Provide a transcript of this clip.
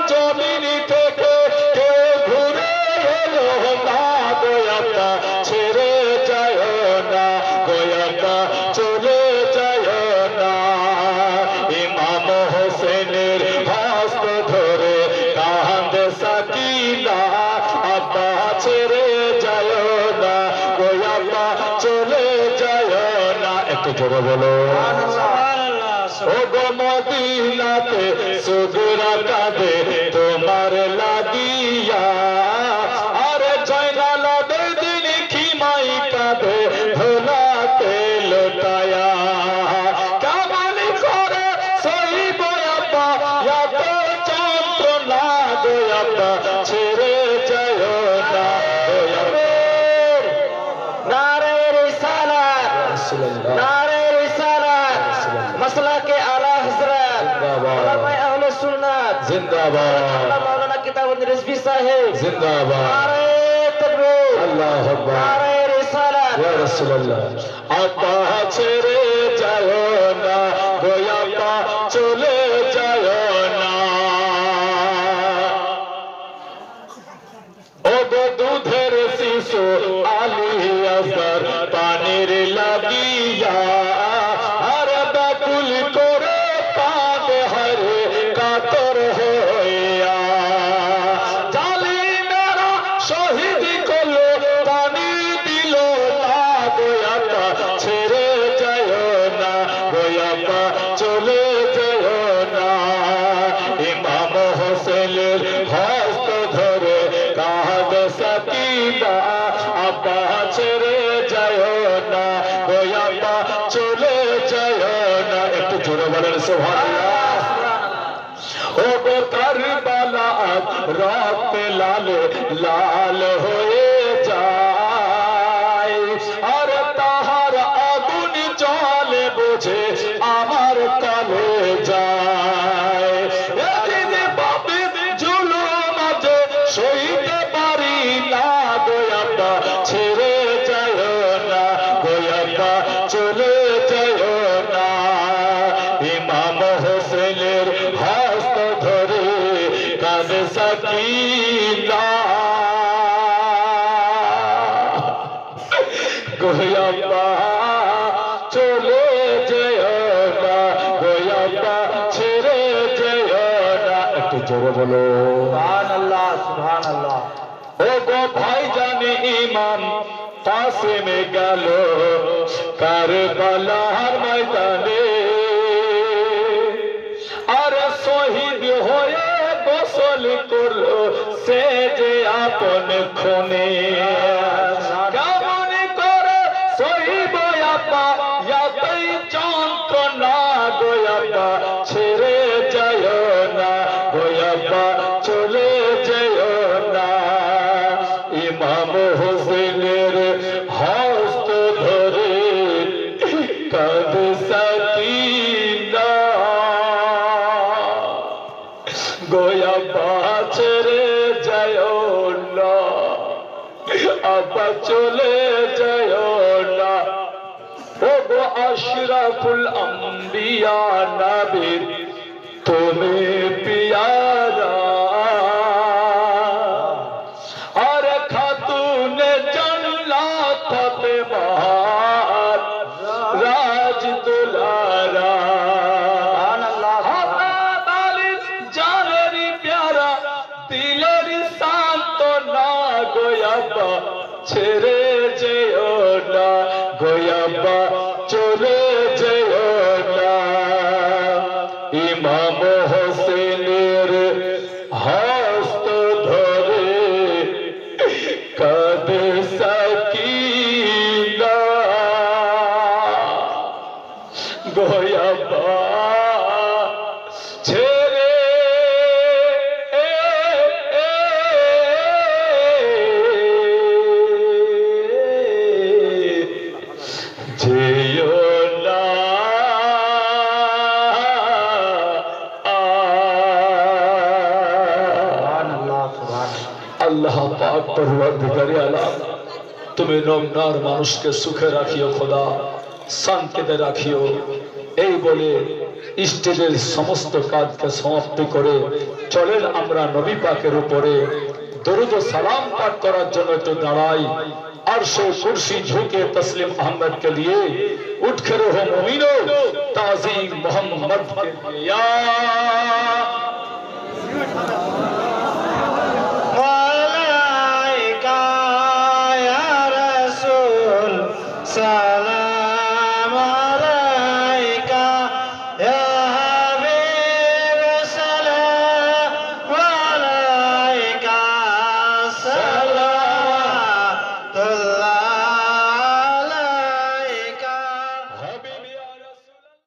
জমিন থেকে কেউ ঘুরে এলো না গোয়াটা ছেড়ে যায় না গোয়াটা চলে যায় না ইমাম হোসেনের হস্ত ধরে কাঁদে সাকিনা আব্বা ছেড়ে যায় না গোয়াটা চলে যায় না একটু জোরে বলো ও গো মদিনাতে সুদরা কাঁদে তোমার লাগিয়া আরে জয়নাল বেদিন খিমাই কাঁদে ভোলাতে লোটায়া কেমন করে সইব আব্বা এত যন্ত্রণা গো আব্বা ছেড়ে যায় না নারে রিসালাত নারে রিসালাত मसला के आला हजरत उलमाए अहले सुन्नत जिंदाबाद मौलाना किताबुद्दीन रिजवी साहिब जिंदाबाद नारे तकबीर अल्लाहु अकबर नारे रिसालत या रसूल अल्लाह आका ছেড়ে যায় না গোয়াটা চলে যায় না ও গো দুধের শিশু আলী আসর পানির লাগিয়া চলে যায় না ইমাম হোসেনের হস্ত ধরে কাঁদে সাকিনা আব্বা ছেড়ে যায় না গোয়াটা চলে যায় না একটু জোরে বলেন সুবহানাল্লাহ ও গো কারবালা রক্ত লাল লাল হয়ে যায় আর তাহার আগুন জ্বলে বুঝে আমার কালে যায় এদিকে বাপে জুলুম আছে সইতে পারি না গোয়াটা ছেড়ে যায় না গোয়াটা চলে যায় না ইমাম হোসেনের হস্ত ধরে কাঁদে সাকিনা গোয়াটা চলে যায় না গোয়াটা ছেড়ে যায় না একটু জোরে বলো সুবহানাল্লাহ সুবহানাল্লাহ ও গো ভাইজান ইমাম কাসেম গেল কারবালার ময়দানে আর শহীদ হয়ে গোসল করলো সে যে আপন খুনে কেমন করে সহিব আপা এতই যন্ত্রণা গোয়াটা ছেড়ে যায় না গোয়াটা চলে যায় না ইমাম হোসেনের হস্ত ধরে কাঁদে সাকিনা গোয়াটা ছেড়ে যায় না আব্বা চলে যায় না ও গো আশরাফুল আম্বিয়া নবী তুমি পিয়ারা আর খাতুনে জান্নাত ফাতেমা রাজ দুলারা হযরত আলী জানের প্যারা দিলের সান্তনা গোয়াটা ছেড়ে যেও না গোয়াটা চলে যেও না ইমাম হোসেনের হস্ত ধরে কাঁদে সাকিনা গোয়াটা ছেড়ে যেও না আল্লাহ পাক পরওয়ারদিগারে আলম তুমি নমনার মানুষকে সুখে রাখিও খোদা শান্তিতে রাখিও এই বলে স্টেজের সমস্ত কাজকে সমাপ্ত করে চলেন আমরা নবী পাকের উপরে দরুদ ও সালাম পাঠ করার জন্য তো দাঁড়াই। अर्शो कुर्सी झुके तस्लीम अहमद के लिए उठ कर हो मोमिनो ताज़ीम मोहम्मद के लिए या